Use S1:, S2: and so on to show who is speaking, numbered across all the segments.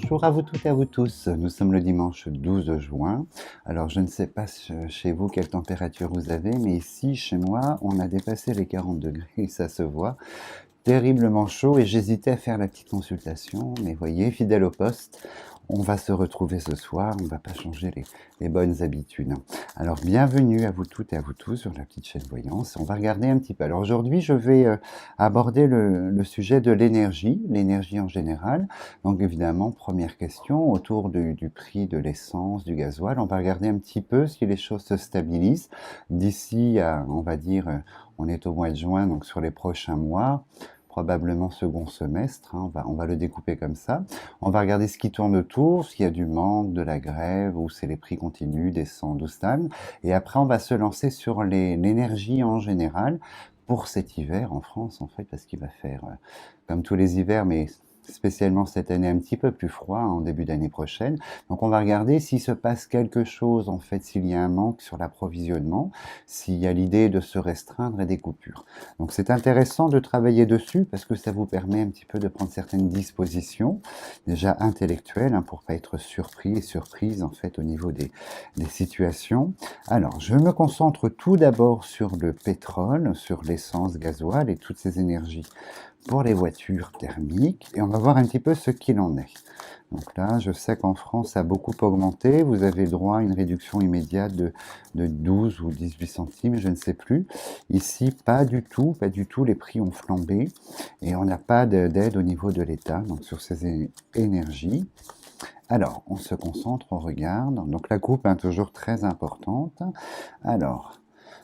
S1: Bonjour à vous toutes et à vous tous. Nous sommes le dimanche 12 juin. Alors, je ne sais pas chez vous quelle température vous avez, mais ici, chez moi, on a dépassé les 40 degrés, ça se voit. Terriblement chaud et j'hésitais à faire la petite consultation, mais voyez, fidèle au poste, on va se retrouver ce soir, on ne va pas changer les bonnes habitudes. Alors, bienvenue à vous toutes et à vous tous sur la petite chaîne Voyance. On va regarder un petit peu. Alors, aujourd'hui, je vais aborder le sujet de l'énergie en général. Donc, évidemment, première question, autour du prix de l'essence, du gasoil. On va regarder un petit peu si les choses se stabilisent d'ici à, on va dire, on est au mois de juin, donc sur les prochains mois, probablement second semestre, hein, on va le découper comme ça. On va regarder ce qui tourne autour, s'il y a du manque, de la grève, ou c'est les prix continuent, descendent ou stagnent. Et après, on va se lancer sur l'énergie en général pour cet hiver en France, en fait, parce qu'il va faire, comme tous les hivers, mais spécialement cette année un petit peu plus froid, en début d'année prochaine. Donc on va regarder s'il se passe quelque chose, en fait, s'il y a un manque sur l'approvisionnement, s'il y a l'idée de se restreindre et des coupures. Donc c'est intéressant de travailler dessus parce que ça vous permet un petit peu de prendre certaines dispositions, déjà intellectuelles, hein, pour pas être surpris et surprise, en fait, au niveau des situations. Alors, je me concentre tout d'abord sur le pétrole, sur l'essence, gasoil et toutes ces énergies pour les voitures thermiques et on va voir un petit peu ce qu'il en est. Donc là, je sais qu'en France, ça a beaucoup augmenté. Vous avez droit à une réduction immédiate de 12 ou 18 centimes, je ne sais plus. Ici, pas du tout, les prix ont flambé et on n'a pas d'aide au niveau de l'État, donc sur ces énergies. Alors, on se concentre, on regarde. Donc la coupe est toujours très importante. Alors,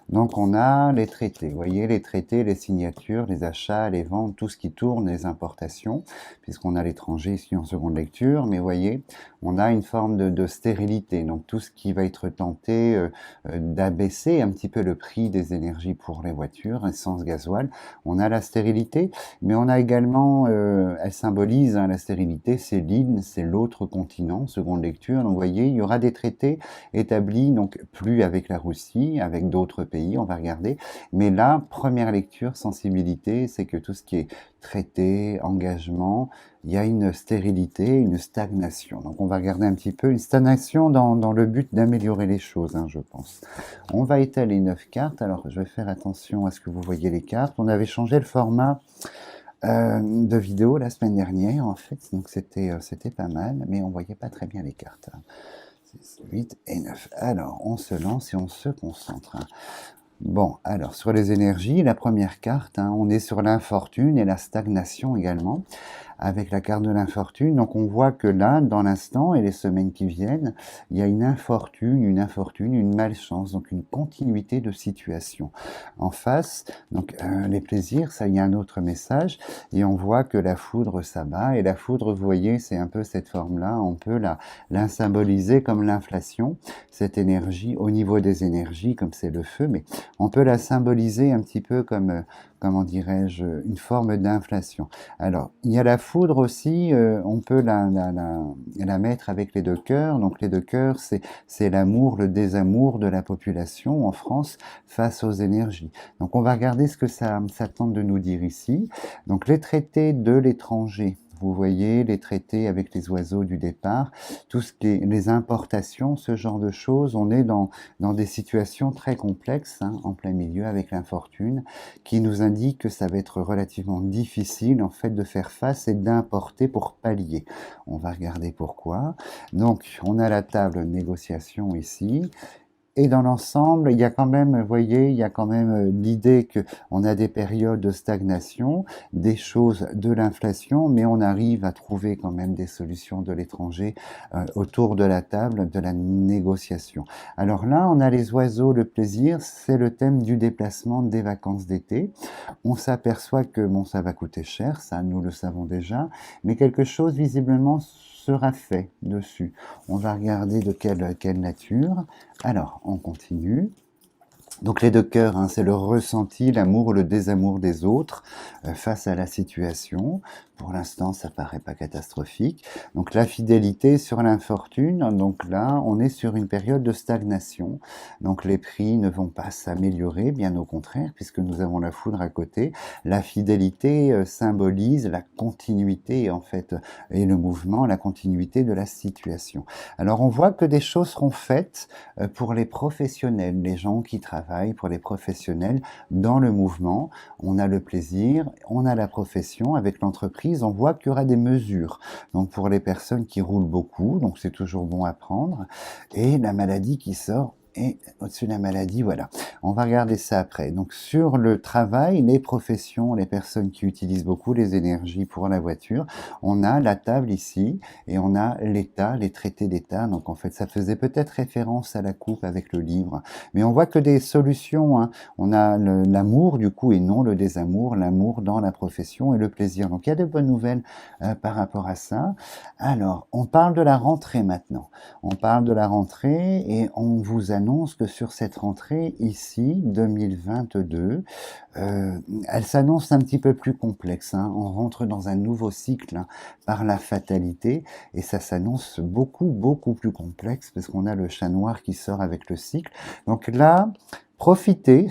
S1: donc on a les traités, vous voyez, les traités, les signatures, les achats, les ventes, tout ce qui tourne, les importations, puisqu'on a l'étranger ici en seconde lecture, mais vous voyez, on a une forme de stérilité, donc tout ce qui va être tenté d'abaisser un petit peu le prix des énergies pour les voitures, essence, gasoil, on a la stérilité, mais on a également, elle symbolise, hein, la stérilité, c'est l'île, c'est l'autre continent, seconde lecture, donc vous voyez, il y aura des traités établis, donc plus avec la Russie, avec d'autres pays, on va regarder. Mais là, première lecture, sensibilité, c'est que tout ce qui est traité, engagement, il y a une stérilité, une stagnation. Donc on va regarder un petit peu une stagnation dans le but d'améliorer les choses, hein, je pense. On va étaler 9 cartes. Alors je vais faire attention à ce que vous voyez les cartes. On avait changé le format de vidéo la semaine dernière, en fait, donc c'était pas mal, mais on voyait pas très bien les cartes. 6, 8 et 9. Alors, on se lance et on se concentre. Bon, alors, sur les énergies, la première carte, hein, on est sur l'infortune et la stagnation également, avec la carte de l'infortune. Donc, on voit que là, dans l'instant et les semaines qui viennent, il y a une infortune, une malchance, donc une continuité de situation. En face, donc, les plaisirs, ça, il y a un autre message, et on voit que la foudre s'abat, et la foudre, vous voyez, c'est un peu cette forme-là, on peut la symboliser comme l'inflation, cette énergie, au niveau des énergies, comme c'est le feu, mais on peut la symboliser un petit peu comme, comment dirais-je, une forme d'inflation. Alors, il y a la foudre aussi, on peut la mettre avec les deux cœurs. Donc les deux cœurs, c'est l'amour, le désamour de la population en France face aux énergies. Donc on va regarder ce que ça tente de nous dire ici. Donc les traités de l'étranger. Vous voyez les traités avec les oiseaux du départ, tout ce qui est les importations, ce genre de choses, on est dans des situations très complexes, hein, en plein milieu avec l'infortune, qui nous indique que ça va être relativement difficile en fait de faire face et d'importer pour pallier. On va regarder pourquoi. Donc on a la table négociation ici. Et dans l'ensemble, il y a quand même, vous voyez, il y a quand même l'idée que on a des périodes de stagnation, des choses de l'inflation, mais on arrive à trouver quand même des solutions de l'étranger autour de la table de la négociation. Alors là, on a les oiseaux, le plaisir, c'est le thème du déplacement des vacances d'été. On s'aperçoit que bon, ça va coûter cher, ça nous le savons déjà, mais quelque chose visiblement sera fait dessus. On va regarder de quelle nature. Alors, on continue. Donc les deux cœurs, hein, c'est le ressenti, l'amour ou le désamour des autres face à la situation. Pour l'instant, ça paraît pas catastrophique. Donc la fidélité sur l'infortune, donc là, on est sur une période de stagnation. Donc les prix ne vont pas s'améliorer, bien au contraire, puisque nous avons la foudre à côté. La fidélité symbolise la continuité, en fait, et le mouvement, la continuité de la situation. Alors on voit que des choses seront faites pour les professionnels, les gens qui travaillent pour les professionnels dans le mouvement. On a le plaisir, on a la profession avec l'entreprise, on voit qu'il y aura des mesures. Donc pour les personnes qui roulent beaucoup, donc c'est toujours bon à prendre, et la maladie qui sort. Et au-dessus de la maladie, voilà. On va regarder ça après. Donc sur le travail, les professions, les personnes qui utilisent beaucoup les énergies pour la voiture, on a la table ici et on a l'État, les traités d'État. Donc en fait, ça faisait peut-être référence à la coupe avec le livre. Mais on voit que des solutions, hein. On a l'amour du coup et non le désamour, l'amour dans la profession et le plaisir. Donc il y a de bonnes nouvelles par rapport à ça. Alors, on parle de la rentrée maintenant. On parle de la rentrée et on vous annonce que sur cette rentrée ici, 2022, elle s'annonce un petit peu plus complexe, hein. On rentre dans un nouveau cycle, hein, par la fatalité et ça s'annonce beaucoup plus complexe parce qu'on a le chat noir qui sort avec le cycle. Donc là, profitez,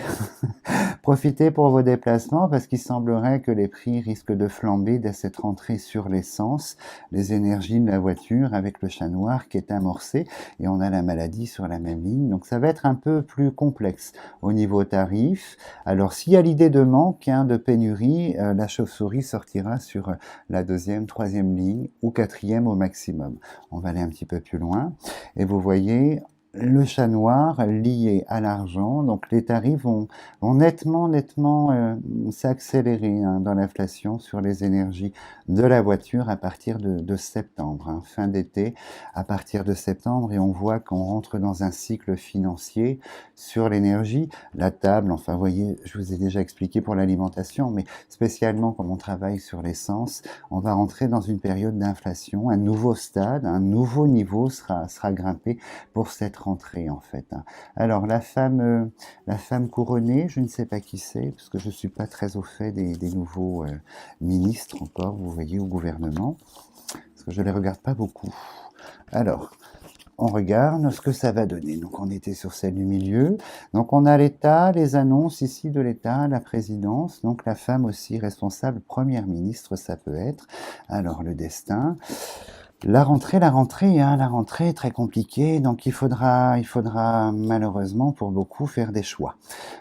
S1: profitez pour vos déplacements parce qu'il semblerait que les prix risquent de flamber dès cette rentrée sur l'essence, les énergies de la voiture avec le chat noir qui est amorcé et on a la maladie sur la même ligne. Donc ça va être un peu plus complexe au niveau tarif. Alors s'il y a l'idée de manque, hein, de pénurie, la chauve-souris sortira sur la deuxième, troisième ligne ou quatrième au maximum. On va aller un petit peu plus loin et vous voyez le chat noir lié à l'argent, donc les tarifs vont nettement s'accélérer, hein, dans l'inflation sur les énergies de la voiture à partir de septembre, hein, fin d'été, à partir de septembre, et on voit qu'on rentre dans un cycle financier sur l'énergie, la table, enfin vous voyez, je vous ai déjà expliqué pour l'alimentation, mais spécialement comme on travaille sur l'essence, on va rentrer dans une période d'inflation, un nouveau stade, un nouveau niveau sera grimpé pour cette rentrée en fait, hein. Alors la femme couronnée, je ne sais pas qui c'est, parce que je suis pas très au fait des nouveaux ministres encore, vous voyez, au gouvernement, parce que je les regarde pas beaucoup. Alors, on regarde ce que ça va donner. Donc on était sur celle du milieu. Donc on a l'État, les annonces ici de l'État, la présidence, donc la femme aussi responsable, première ministre, ça peut être. Alors le destin. La rentrée, hein, la rentrée est très compliquée, donc il faudra malheureusement pour beaucoup faire des choix,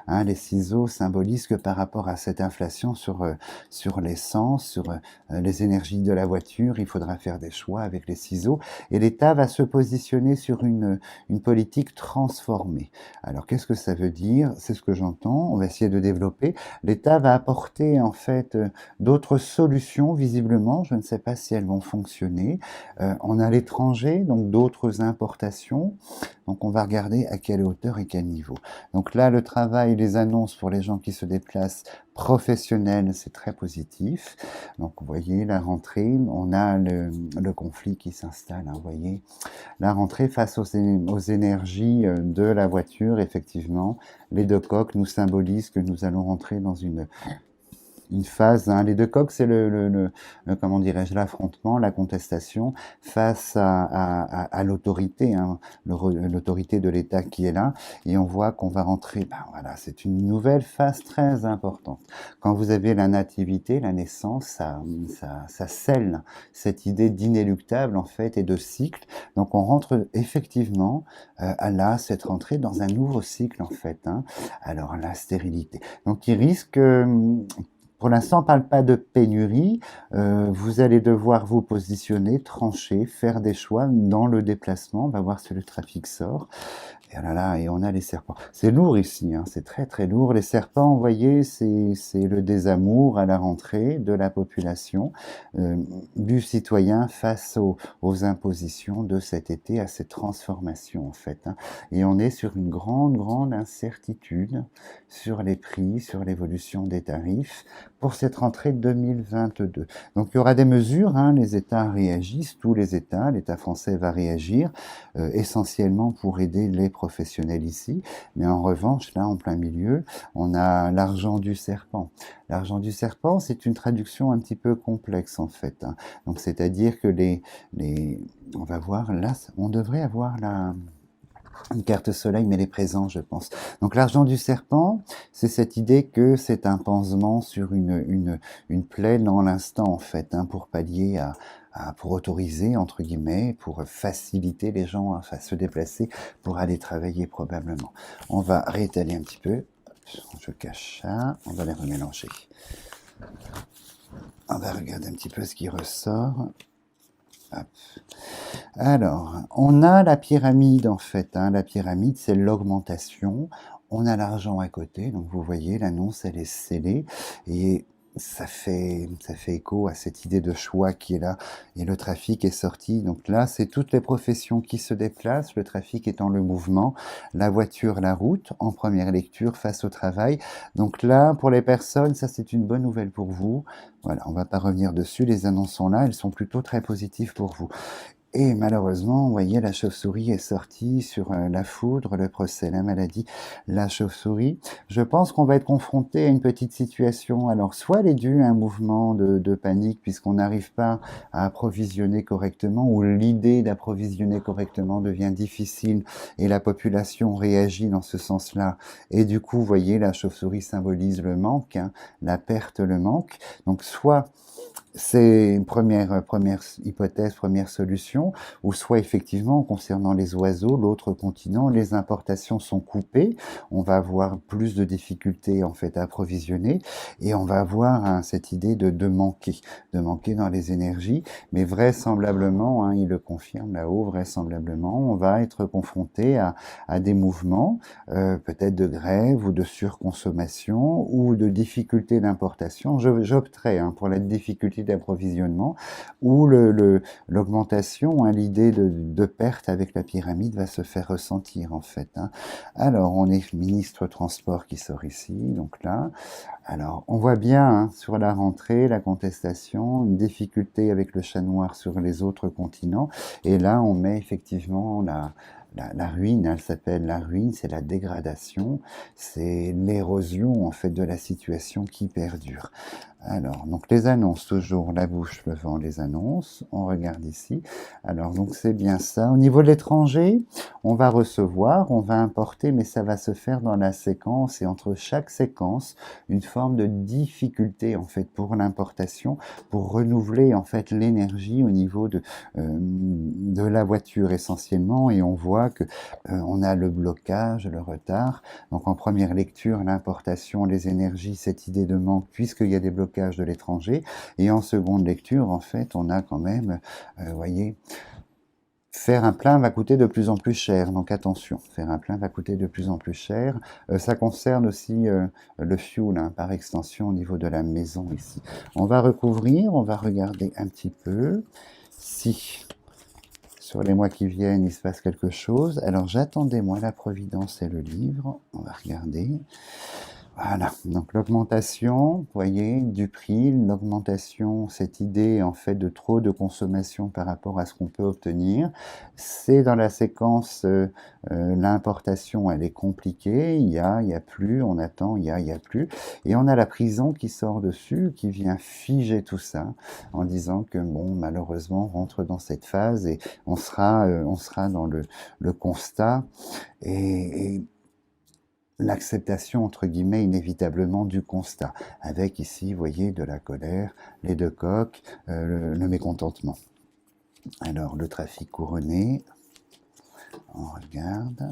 S1: hein. Les ciseaux symbolisent que par rapport à cette inflation sur l'essence, sur les énergies de la voiture, il faudra faire des choix avec les ciseaux, et l'État va se positionner sur une politique transformée. Alors qu'est-ce que ça veut dire? C'est ce que j'entends, on va essayer de développer. L'État va apporter en fait d'autres solutions, visiblement, je ne sais pas si elles vont fonctionner. On a l'étranger, donc d'autres importations. Donc on va regarder à quelle hauteur et quel niveau. Donc là, le travail, les annonces pour les gens qui se déplacent professionnels, c'est très positif. Donc vous voyez, la rentrée, on a le conflit qui s'installe, hein, vous voyez. La rentrée face aux énergies de la voiture, effectivement, les deux coques nous symbolisent que nous allons rentrer dans une phase, hein. Les deux coques, c'est comment dirais-je, l'affrontement, la contestation face à l'autorité, hein, l'autorité de l'État qui est là, et on voit qu'on va rentrer, ben voilà, c'est une nouvelle phase très importante. Quand vous avez la nativité, la naissance, ça scelle cette idée d'inéluctable en fait et de cycle. Donc on rentre effectivement là, cette rentrée dans un nouveau cycle en fait, hein. Alors la stérilité. Donc il risque pour l'instant, on ne parle pas de pénurie. Vous allez devoir vous positionner, trancher, faire des choix dans le déplacement. On va voir si le trafic sort. Et là, et on a les serpents. C'est lourd ici, hein, c'est très lourd. Les serpents, vous voyez, c'est le désamour à la rentrée de la population, du citoyen face aux impositions de cet été, à cette transformation en fait, hein. Et on est sur une grande incertitude sur les prix, sur l'évolution des tarifs. pour cette rentrée 2022. Donc il y aura des mesures, hein, les États réagissent, tous les États, l'État français va réagir, essentiellement pour aider les professionnels ici, mais en revanche, là, en plein milieu, on a l'argent du serpent. L'argent du serpent, c'est une traduction un petit peu complexe en fait, hein. Donc c'est-à-dire que on va voir, là, on devrait avoir une carte soleil, mais les présents, je pense. Donc l'argent du serpent, c'est cette idée que c'est un pansement sur une plaie dans l'instant, en fait, hein, pour pallier pour autoriser, entre guillemets, pour faciliter les gens à se déplacer, pour aller travailler probablement. On va réétaler un petit peu. Je cache ça, on va les remélanger. On va regarder un petit peu ce qui ressort. Hop. Alors, on a la pyramide en fait, hein. La pyramide, c'est l'augmentation. On a l'argent à côté, donc vous voyez, l'annonce, elle est scellée. Et ça fait écho à cette idée de choix qui est là. Et le trafic est sorti. Donc là, c'est toutes les professions qui se déplacent, le trafic étant le mouvement, la voiture, la route, en première lecture face au travail. Donc là, pour les personnes, ça c'est une bonne nouvelle pour vous. Voilà, on va pas revenir dessus, les annonces sont là, elles sont plutôt très positives pour vous. Et malheureusement, vous voyez, la chauve-souris est sortie sur la foudre, le procès, la maladie, la chauve-souris. Je pense qu'on va être confronté à une petite situation. Alors, soit elle est due à un mouvement de panique, puisqu'on n'arrive pas à approvisionner correctement, ou l'idée d'approvisionner correctement devient difficile, et la population réagit dans ce sens-là. Et du coup, vous voyez, la chauve-souris symbolise le manque, hein, la perte, le manque. Donc, soit c'est une première hypothèse, première solution, ou soit effectivement, concernant les oiseaux, l'autre continent, les importations sont coupées, on va avoir plus de difficultés en fait à approvisionner, et on va avoir hein, cette idée de manquer dans les énergies, mais vraisemblablement, hein, il le confirme là-haut, vraisemblablement, on va être confronté à des mouvements, peut-être de grève ou de surconsommation, ou de difficultés d'importation. J'opterais hein, pour la difficulté d'approvisionnement, où l'augmentation, hein, l'idée de perte avec la pyramide va se faire ressentir en fait, hein. Alors, on est ministre transport qui sort ici, donc là. Alors, on voit bien hein, sur la rentrée, la contestation, une difficulté avec le chat noir sur les autres continents, et là, on met effectivement la ruine, elle s'appelle la ruine, c'est la dégradation, c'est l'érosion en fait de la situation qui perdure. Alors, donc les annonces, toujours la bouche, le vent, les annonces. On regarde ici. Alors, donc c'est bien ça. Au niveau de l'étranger, on va recevoir, on va importer, mais ça va se faire dans la séquence et entre chaque séquence, une forme de difficulté en fait pour l'importation, pour renouveler en fait l'énergie au niveau de la voiture essentiellement. Et on voit que on a le blocage, le retard. Donc en première lecture, l'importation, les énergies, cette idée de manque, puisqu'il y a des blocages de l'étranger, et en seconde lecture, en fait, on a quand même, voyez, faire un plein va coûter de plus en plus cher, donc attention, faire un plein va coûter de plus en plus cher. Ça concerne aussi le fuel, hein, par extension au niveau de la maison ici. On va recouvrir, on va regarder un petit peu si sur les mois qui viennent il se passe quelque chose. Alors j'attendais moi la Providence et le livre, on va regarder. Voilà, donc l'augmentation, vous voyez, du prix, l'augmentation, cette idée en fait de trop de consommation par rapport à ce qu'on peut obtenir, c'est dans la séquence, l'importation, elle est compliquée, il y a plus, on attend, il y a plus, et on a la prison qui sort dessus, qui vient figer tout ça, en disant que bon, malheureusement, on rentre dans cette phase et on sera dans le constat et l'acceptation, entre guillemets, inévitablement du constat, avec ici, vous voyez, de la colère, les deux coques, le mécontentement. Alors, le trafic couronné, on regarde.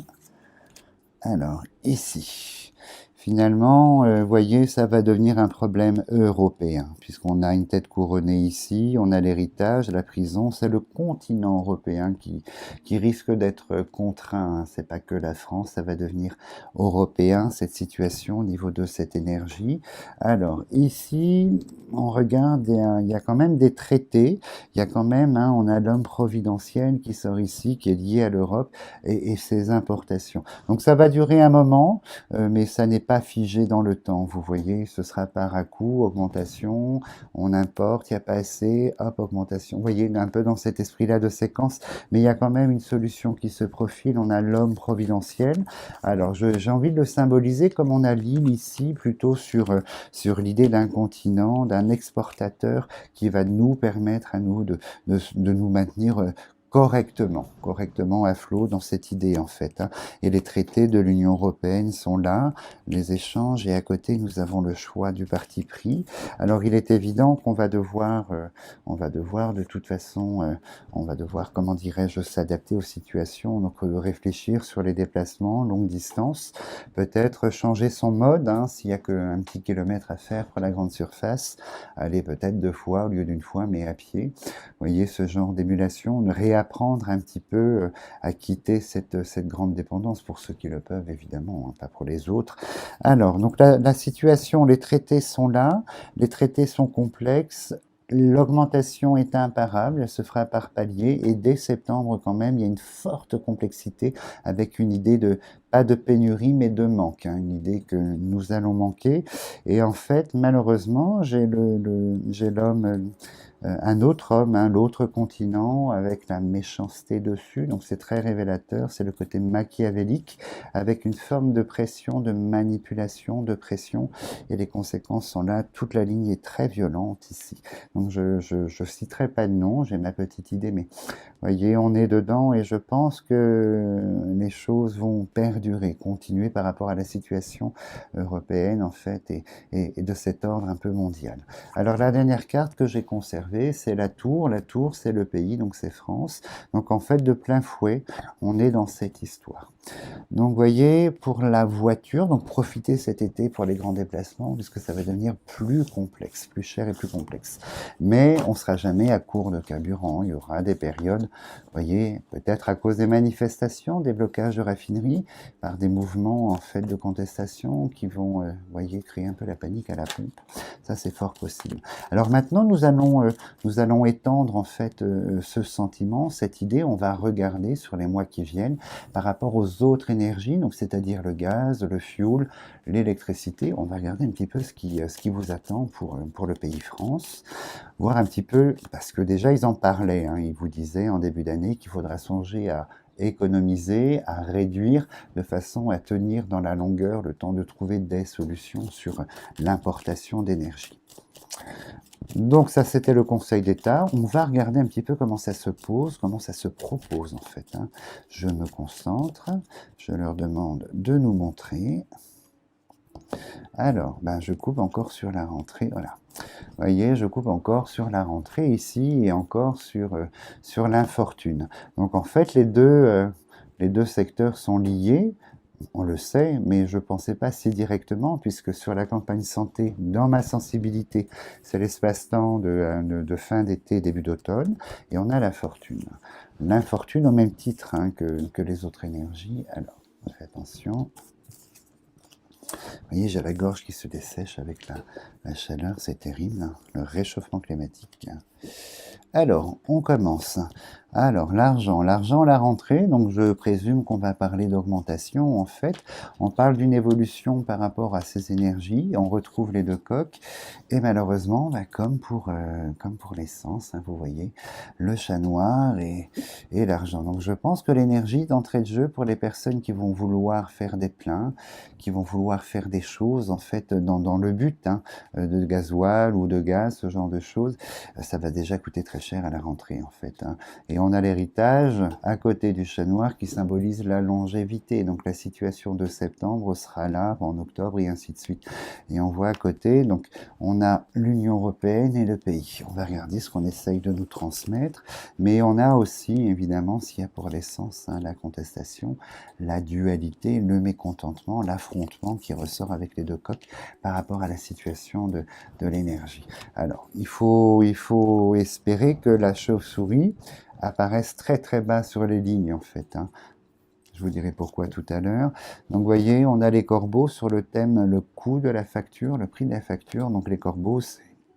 S1: Alors, ici, finalement, vous voyez, ça va devenir un problème européen, puisqu'on a une tête couronnée ici, on a l'héritage, la prison, c'est le continent européen qui risque d'être contraint, hein. C'est pas que la France, ça va devenir européen, cette situation au niveau de cette énergie. Alors, ici, on regarde, il y a quand même des traités, il y a quand même, hein, on a l'homme providentiel qui sort ici, qui est lié à l'Europe et ses importations. Donc ça va durer un moment, mais ça n'est pas pas figé dans le temps, vous voyez, ce sera par à-coup, augmentation, on importe, il n'y a pas assez, hop, augmentation. Vous voyez, un peu dans cet esprit-là de séquence, mais il y a quand même une solution qui se profile, on a l'homme providentiel. Alors, j'ai envie de le symboliser comme on a l'île ici, plutôt sur l'idée d'un continent, d'un exportateur qui va nous permettre à nous de nous maintenir correctement à flot dans cette idée en fait. Hein. Et les traités de l'Union européenne sont là, les échanges, et à côté nous avons le choix du parti pris. Alors il est évident qu'on va devoir, de toute façon, on va devoir, comment dirais-je, s'adapter aux situations, donc réfléchir sur les déplacements, longue distance, peut-être changer son mode, hein, s'il y a qu'un petit kilomètre à faire pour la grande surface, aller peut-être 2 fois au lieu d'une fois, mais à pied. Vous voyez, ce genre d'émulation, réapprendre un petit peu à quitter cette grande dépendance, pour ceux qui le peuvent, évidemment, hein, pas pour les autres. Alors, donc la situation, les traités sont là, les traités sont complexes, l'augmentation est imparable, elle se fera par palier, et dès septembre, quand même, il y a une forte complexité, avec une idée de, pas de pénurie, mais de manque, hein, une idée que nous allons manquer. Et en fait, malheureusement, j'ai l'homme, un autre homme, hein, l'autre continent, avec la méchanceté dessus, donc c'est très révélateur, c'est le côté machiavélique, avec une forme de pression, de manipulation, de pression, et les conséquences sont là, toute la ligne est très violente ici. Donc je citerai pas de nom, j'ai ma petite idée, mais voyez, on est dedans, et je pense que les choses vont perdurer, continuer par rapport à la situation européenne, en fait, et de cet ordre un peu mondial. Alors la dernière carte que j'ai conservée, c'est la tour. La tour, c'est le pays, donc c'est France. Donc en fait, de plein fouet, on est dans cette histoire. Donc vous voyez, pour la voiture, donc profitez cet été pour les grands déplacements, puisque ça va devenir plus complexe, plus cher et plus complexe. Mais on ne sera jamais à court de carburant, il y aura des périodes, vous voyez, peut-être à cause des manifestations, des blocages de raffineries, par des mouvements en fait de contestation qui vont, vous voyez, créer un peu la panique à la pompe. Ça, c'est fort possible. Alors maintenant, nous allons étendre en fait ce sentiment, cette idée, on va regarder sur les mois qui viennent par rapport aux autres énergies, donc c'est-à-dire le gaz, le fioul, l'électricité. On va regarder un petit peu ce qui vous attend pour le pays France, voir un petit peu, parce que déjà ils en parlaient, hein, ils vous disaient en début d'année qu'il faudra songer à économiser, à réduire, de façon à tenir dans la longueur le temps de trouver des solutions sur l'importation d'énergie. Donc ça, c'était le Conseil d'État. On va regarder un petit peu comment ça se pose, comment ça se propose en fait. Hein. Je me concentre, je leur demande de nous montrer. Alors, ben, je coupe encore sur la rentrée, voilà. Vous voyez, je coupe encore sur la rentrée ici, et encore sur l'infortune. Donc en fait, les deux secteurs sont liés. On le sait, mais je ne pensais pas si directement, puisque sur la campagne santé, dans ma sensibilité, c'est l'espace-temps de fin d'été, début d'automne, et on a la fortune. L'infortune au même titre, hein, que les autres énergies. Alors, faites attention. Vous voyez, j'ai la gorge qui se dessèche avec la chaleur, c'est terrible, hein, le réchauffement climatique. Alors, on commence. Alors, l'argent, la rentrée, donc je présume qu'on va parler d'augmentation, en fait. On parle d'une évolution par rapport à ces énergies, on retrouve les deux coques, et malheureusement, bah, comme pour l'essence, hein, vous voyez, le chat noir et l'argent. Donc je pense que l'énergie d'entrée de jeu, pour les personnes qui vont vouloir faire des pleins, qui vont vouloir faire des choses, en fait, dans le but, hein, de gasoil ou de gaz, ce genre de choses, ça va déjà coûter très cher à la rentrée, en fait. Hein. Et on a l'héritage à côté du chat noir qui symbolise la longévité. Donc la situation de septembre sera là en octobre et ainsi de suite. Et on voit à côté, donc on a l'Union européenne et le pays. On va regarder ce qu'on essaye de nous transmettre. Mais on a aussi, évidemment, s'il y a pour l'essence, hein, la contestation, la dualité, le mécontentement, l'affrontement qui ressort avec les deux coques par rapport à la situation de l'énergie. Alors, il faut espérer que la chauve-souris apparaissent très très bas sur les lignes en fait. Hein. Je vous dirai pourquoi tout à l'heure. Donc vous voyez, on a les corbeaux sur le thème le coût de la facture, le prix de la facture. Donc les corbeaux,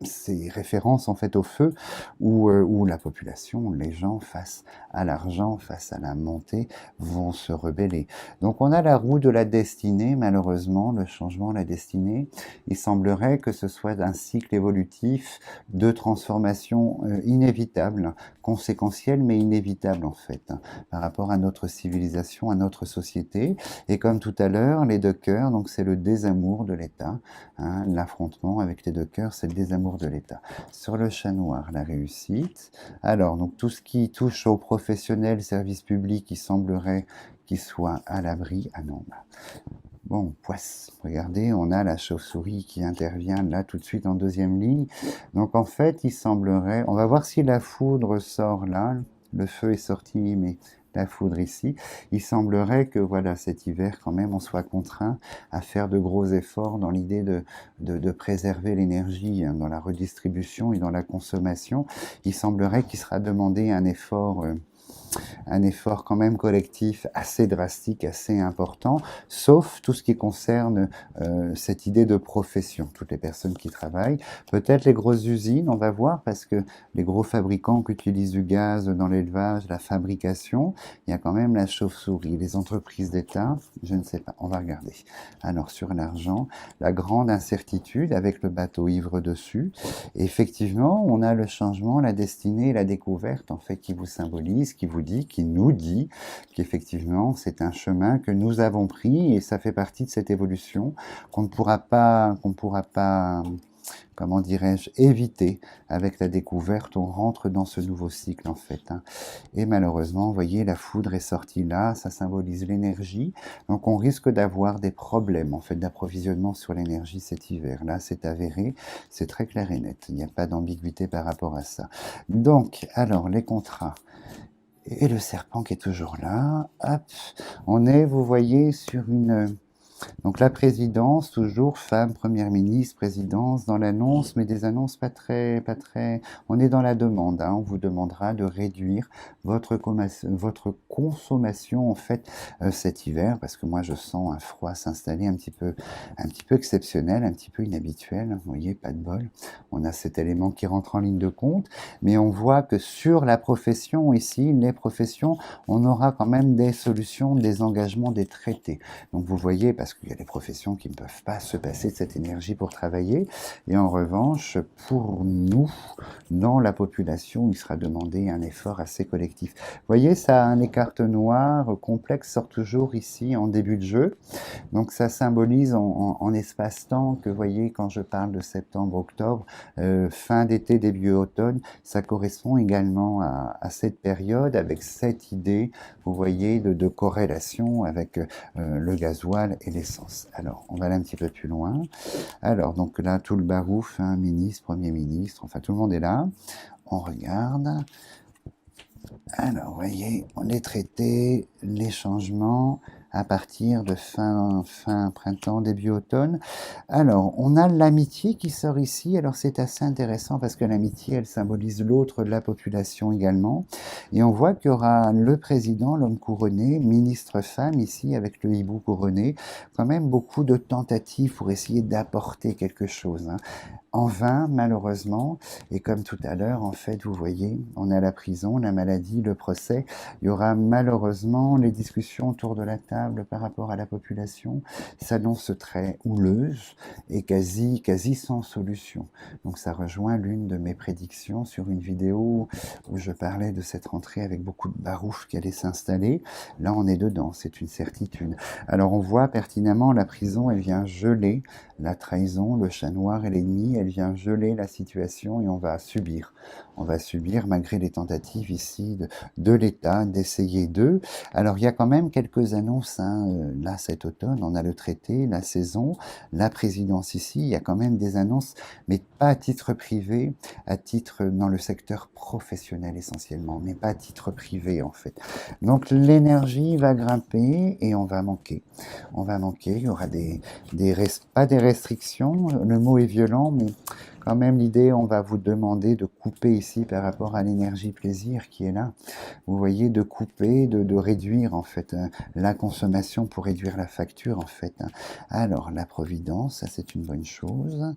S1: ces références en fait au feu où la population, les gens face à l'argent, face à la montée, vont se rebeller. Donc on a la roue de la destinée, malheureusement, le changement, la destinée. Il semblerait que ce soit un cycle évolutif de transformation inévitable, conséquentielle mais inévitable en fait, hein, par rapport à notre civilisation, à notre société. Et comme tout à l'heure, les deux cœurs, donc c'est le désamour de l'État, hein, l'affrontement avec les deux cœurs, c'est le désamour de l'État. Sur le chat noir, la réussite. Alors, donc tout ce qui touche aux professionnels, services publics, il semblerait qu'ils soient à l'abri. Ah non, bah. Bon, poisse, regardez, on a la chauve-souris qui intervient là tout de suite en deuxième ligne. Donc en fait, il semblerait, on va voir si la foudre sort là, le feu est sorti, mais la foudre ici. Il semblerait que voilà, cet hiver quand même, on soit contraint à faire de gros efforts dans l'idée de préserver l'énergie, hein, dans la redistribution et dans la consommation. Il semblerait qu'il sera demandé un effort quand même collectif assez drastique, assez important, sauf tout ce qui concerne cette idée de profession, toutes les personnes qui travaillent. Peut-être les grosses usines, on va voir, parce que les gros fabricants qui utilisent du gaz dans l'élevage, la fabrication, il y a quand même la chauve-souris. Les entreprises d'État, je ne sais pas, on va regarder. Alors sur l'argent, la grande incertitude avec le bateau ivre dessus. Et effectivement, on a le changement, la destinée, la découverte, en fait, qui vous symbolise, qui vous dit, qui nous dit qu'effectivement, c'est un chemin que nous avons pris et ça fait partie de cette évolution qu'on ne pourra pas, comment dirais-je, éviter avec la découverte. On rentre dans ce nouveau cycle, en fait, hein. Et malheureusement, vous voyez, la foudre est sortie là, ça symbolise l'énergie. Donc, on risque d'avoir des problèmes, en fait, d'approvisionnement sur l'énergie cet hiver. Là, c'est avéré, c'est très clair et net. Il n'y a pas d'ambiguïté par rapport à ça. Donc, alors, les contrats. Et le serpent qui est toujours là. Hop, on est, vous voyez, sur une... Donc la présidence, toujours femme, première ministre, présidence, dans l'annonce, mais des annonces pas très... On est dans la demande, hein. On vous demandera de réduire votre consommation, en fait, cet hiver, parce que moi je sens un froid s'installer un petit peu exceptionnel, un petit peu inhabituel. Vous voyez, pas de bol. On a cet élément qui rentre en ligne de compte, mais on voit que sur la profession ici, les professions, on aura quand même des solutions, des engagements, des traités. Donc vous voyez, parce qu'il y a des professions qui ne peuvent pas se passer de cette énergie pour travailler, et en revanche, pour nous, dans la population, il sera demandé un effort assez collectif. Vous voyez, ça, les cartes noires complexes sortent toujours ici en début de jeu. Donc ça symbolise en espace-temps que, vous voyez, quand je parle de septembre-octobre, fin d'été, début automne, ça correspond également à cette période, avec cette idée, vous voyez, de corrélation avec le gasoil et l'essence. Alors, on va aller un petit peu plus loin. Alors, donc là, tout le barouf, hein, ministre, premier ministre, enfin tout le monde est là. On regarde. Alors, vous voyez, on est traité, les changements à partir de fin printemps, début automne. Alors, on a l'amitié qui sort ici. Alors, c'est assez intéressant parce que l'amitié, elle symbolise l'autre de la population également. Et on voit qu'il y aura le président, l'homme couronné, ministre femme ici avec le hibou couronné. Quand même beaucoup de tentatives pour essayer d'apporter quelque chose, hein. En vain, malheureusement, et comme tout à l'heure, en fait, vous voyez, on a la prison, la maladie, le procès. Il y aura malheureusement les discussions autour de la table par rapport à la population s'annoncent très houleuses et quasi sans solution. Donc ça rejoint l'une de mes prédictions sur une vidéo où je parlais de cette rentrée avec beaucoup de barouf qui allait s'installer. Là, on est dedans, c'est une certitude. Alors on voit pertinemment la prison, elle vient geler la trahison, le chat noir et l'ennemi, elle vient geler la situation et on va subir. On va subir malgré les tentatives ici de l'État d'essayer d'eux. Alors il y a quand même quelques annonces, hein. Là cet automne, on a le traité, la saison, la présidence ici, il y a quand même des annonces, mais pas à titre privé, à titre dans le secteur professionnel essentiellement, mais pas à titre privé en fait. Donc l'énergie va grimper et on va manquer. On va manquer, il y aura pas des restrictions, le mot est violent, mais quand même l'idée, on va vous demander de couper ici par rapport à l'énergie plaisir qui est là. Vous voyez, de couper, de réduire en fait la consommation pour réduire la facture en fait, hein. Alors, la providence, ça c'est une bonne chose.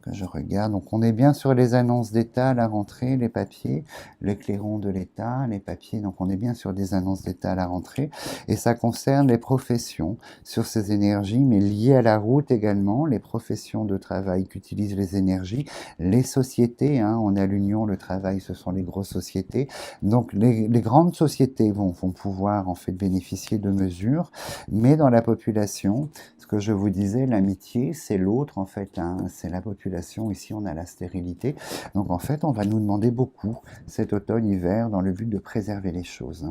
S1: que je regarde. Donc on est bien sur les annonces d'État, la rentrée, les papiers, les clairons de l'État, les papiers. Donc on est bien sur des annonces d'État à la rentrée. Et ça concerne les professions sur ces énergies, mais liées à la route également, les professions de travail qui utilisent les énergies, les sociétés, hein, on a l'union, le travail, ce sont les grosses sociétés. Donc les grandes sociétés vont pouvoir en fait bénéficier de mesures, mais dans la population, ce que je vous disais, l'amitié, c'est l'autre en fait, hein, c'est la population. Ici, on a la stérilité. Donc en fait, on va nous demander beaucoup cet automne-hiver dans le but de préserver les choses.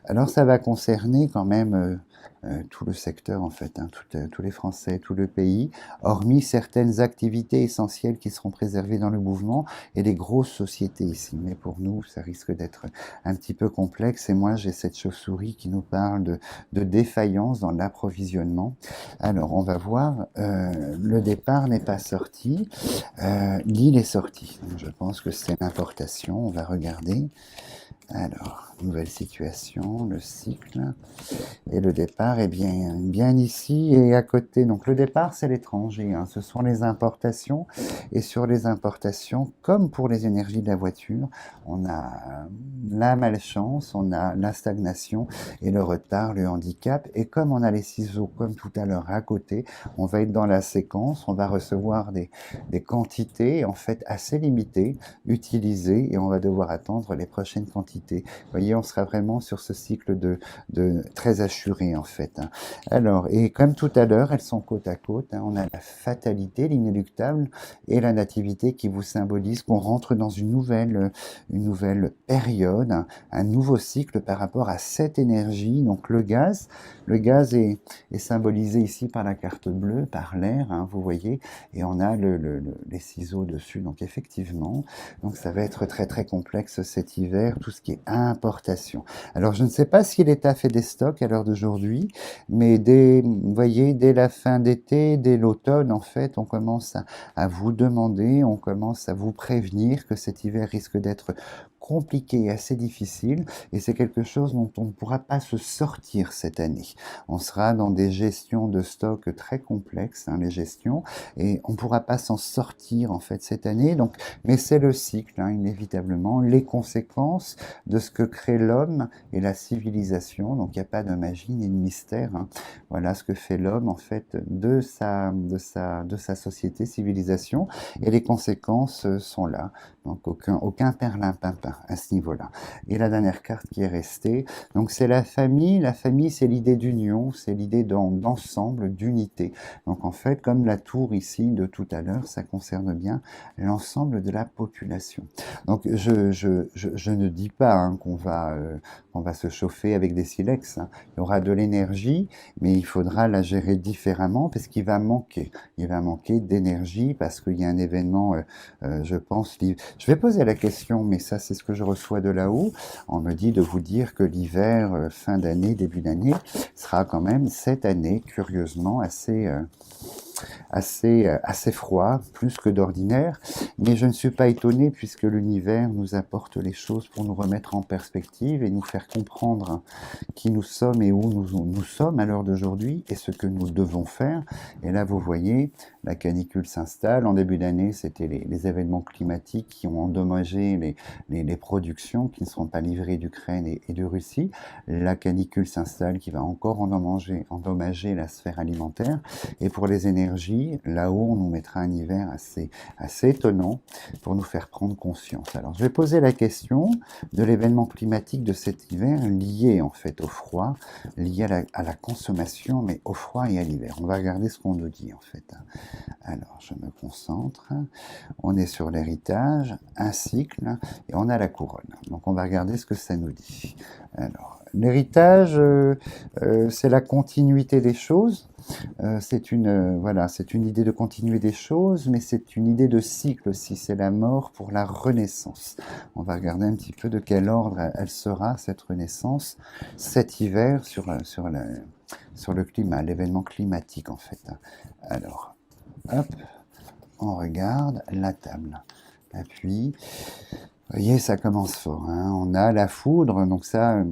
S1: Alors ça va concerner quand même tout le secteur en fait, hein, tous les Français, tout le pays, hormis certaines activités essentielles qui seront préservées dans le mouvement et les grosses sociétés ici. Mais pour nous, ça risque d'être un petit peu complexe. Et moi, j'ai cette chauve-souris qui nous parle de défaillance dans l'approvisionnement. Alors, on va voir, le départ n'est pas sorti, l'île est sortie. Donc, je pense que c'est l'importation, on va regarder. Alors, nouvelle situation, le cycle, et le départ est bien ici et à côté. Donc le départ, c'est l'étranger, hein. Ce sont les importations, et sur les importations, comme pour les énergies de la voiture, on a la malchance, on a la stagnation et le retard, le handicap, et comme on a les ciseaux, comme tout à l'heure, à côté, on va être dans la séquence, on va recevoir des quantités, en fait, assez limitées, utilisées, et on va devoir attendre les prochaines quantités. Vous voyez, on sera vraiment sur ce cycle de très assuré en fait. Hein. Alors, et comme tout à l'heure, elles sont côte à côte. Hein, on a la fatalité, l'inéluctable, et la nativité qui vous symbolise qu'on rentre dans une nouvelle période, un nouveau cycle par rapport à cette énergie. Donc le gaz est symbolisé ici par la carte bleue, par l'air, hein, vous voyez, et on a les ciseaux dessus. Donc effectivement, donc ça va être très très complexe cet hiver, tout ce qui est importation. Alors je ne sais pas si l'État fait des stocks à l'heure d'aujourd'hui, mais vous voyez, dès la fin d'été, dès l'automne, en fait, on commence à vous demander, on commence à vous prévenir que cet hiver risque d'être compliqué et assez difficile, et c'est quelque chose dont on ne pourra pas se sortir cette année. On sera dans des gestions de stock très complexes, hein, les gestions, et on ne pourra pas s'en sortir en fait cette année. Donc, mais c'est le cycle, hein, inévitablement, les conséquences de ce que crée l'homme et la civilisation. Donc, il n'y a pas de magie ni de mystère. Hein. Voilà ce que fait l'homme en fait de sa société, civilisation, et les conséquences sont là. Donc, aucun perlimpinpin à ce niveau-là. Et la dernière carte qui est restée, donc c'est la famille. La famille, c'est l'idée d'union, c'est l'idée d'ensemble, d'unité. Donc en fait, comme la tour ici de tout à l'heure, ça concerne bien l'ensemble de la population. Donc je ne dis pas hein, qu'on va se chauffer avec des silex. Hein. Il y aura de l'énergie, mais il faudra la gérer différemment parce qu'il va manquer. Il va manquer d'énergie parce qu'il y a un événement, je pense. Je vais poser la question, mais ça c'est ce que je reçois de là-haut. On me dit de vous dire que l'hiver, fin d'année, début d'année, sera quand même cette année, curieusement, assez froid, plus que d'ordinaire, mais je ne suis pas étonné puisque l'univers nous apporte les choses pour nous remettre en perspective et nous faire comprendre qui nous sommes et où nous sommes à l'heure d'aujourd'hui et ce que nous devons faire. Et là, vous voyez, la canicule s'installe. En début d'année, c'était les événements climatiques qui ont endommagé les productions qui ne seront pas livrées d'Ukraine et de Russie. La canicule s'installe qui va encore endommager la sphère alimentaire. Et pour les énergies, là-haut, on nous mettra un hiver assez étonnant pour nous faire prendre conscience. Alors, je vais poser la question de l'événement climatique de cet hiver lié en fait au froid, lié à la consommation, mais au froid et à l'hiver. On va regarder ce qu'on nous dit en fait. Alors, je me concentre. On est sur l'héritage, un cycle, et on a la couronne. Donc, on va regarder ce que ça nous dit. Alors, l'héritage, c'est la continuité des choses. C'est une idée de continuer des choses, mais c'est une idée de cycle aussi. C'est la mort pour la renaissance. On va regarder un petit peu de quel ordre elle sera, cette renaissance, cet hiver sur le climat, l'événement climatique en fait. Alors, hop, on regarde la table. Appui. Vous voyez, ça commence fort, hein. On a la foudre, donc ça,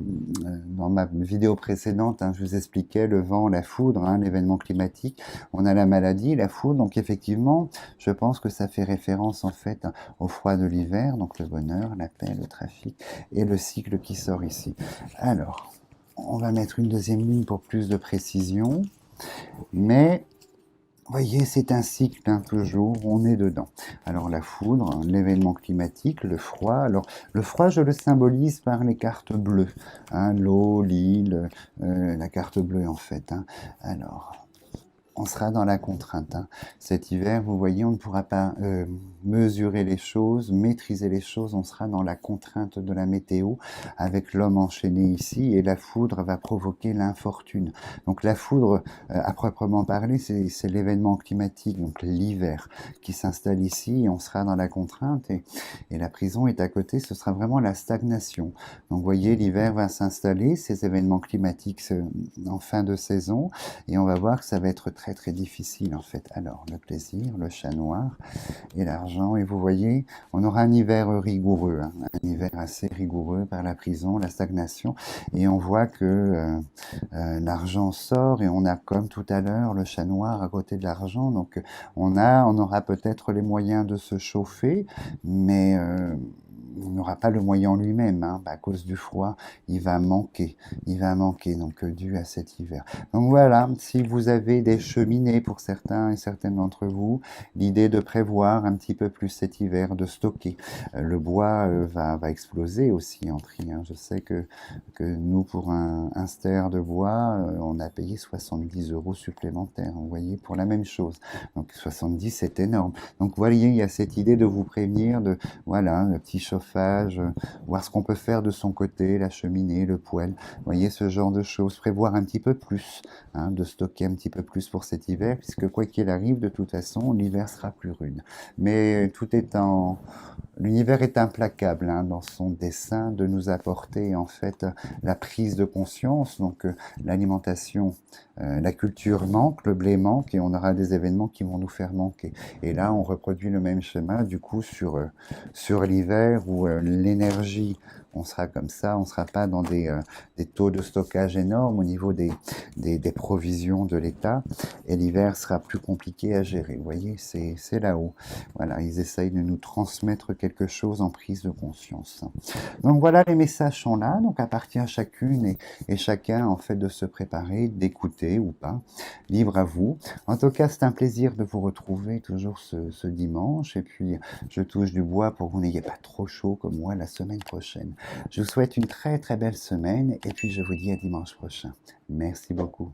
S1: dans ma vidéo précédente, hein, je vous expliquais le vent, la foudre, hein, l'événement climatique. On a la maladie, la foudre, donc effectivement, je pense que ça fait référence en fait hein, au froid de l'hiver, donc le bonheur, la paix, le trafic et le cycle qui sort ici. Alors, on va mettre une deuxième ligne pour plus de précision, mais vous voyez, c'est un cycle, hein, toujours, on est dedans. Alors la foudre, hein, l'événement climatique, le froid. Alors le froid, je le symbolise par les cartes bleues, hein, l'eau, l'île, la carte bleue en fait. Hein. Alors, on sera dans la contrainte. Hein. Cet hiver, vous voyez, on ne pourra pas mesurer les choses, maîtriser les choses, on sera dans la contrainte de la météo, avec l'homme enchaîné ici, et la foudre va provoquer l'infortune. Donc la foudre, à proprement parler, c'est l'événement climatique, donc l'hiver, qui s'installe ici, et on sera dans la contrainte, et la prison est à côté, ce sera vraiment la stagnation. Donc vous voyez, l'hiver va s'installer, ces événements climatiques en fin de saison, et on va voir que ça va être très difficile en fait. Alors le plaisir, le chat noir et l'argent, et vous voyez, on aura un hiver rigoureux, hein, un hiver assez rigoureux par la prison, la stagnation, et on voit que l'argent sort, et on a comme tout à l'heure le chat noir à côté de l'argent, donc on aura peut-être les moyens de se chauffer, mais on n'aura pas le moyen en lui-même, hein, à cause du froid, il va manquer, donc dû à cet hiver. Donc voilà, si vous avez des cheminées pour certains et certaines d'entre vous, l'idée de prévoir un petit peu plus cet hiver, de stocker. Le bois va exploser aussi en prix. Hein. Je sais que nous, pour un ster de bois, on a payé 70 € supplémentaires, vous voyez, pour la même chose. Donc 70, c'est énorme. Donc vous voyez, il y a cette idée de vous prévenir de, voilà, le petit chauffage, voir ce qu'on peut faire de son côté, la cheminée, le poêle, vous voyez, ce genre de choses, prévoir un petit peu plus, hein, de stocker un petit peu plus pour cet hiver, puisque quoi qu'il arrive, de toute façon, l'hiver sera plus rude. Mais tout est en... L'univers est implacable hein, dans son dessein de nous apporter en fait la prise de conscience, donc l'alimentation, la culture manque, le blé manque, et on aura des événements qui vont nous faire manquer. Et là, on reproduit le même schéma du coup sur l'hiver où l'énergie, on sera comme ça, on ne sera pas dans des taux de stockage énormes au niveau des provisions de l'État, et l'hiver sera plus compliqué à gérer. Vous voyez, c'est là-haut. Voilà, ils essayent de nous transmettre quelque chose en prise de conscience. Donc voilà, les messages sont là, donc appartient à chacune et chacun en fait de se préparer, d'écouter ou pas, libre à vous. En tout cas, c'est un plaisir de vous retrouver toujours ce dimanche, et puis je touche du bois pour que vous n'ayez pas trop chaud comme moi la semaine prochaine. Je vous souhaite une très belle semaine, et puis je vous dis à dimanche prochain. Merci beaucoup.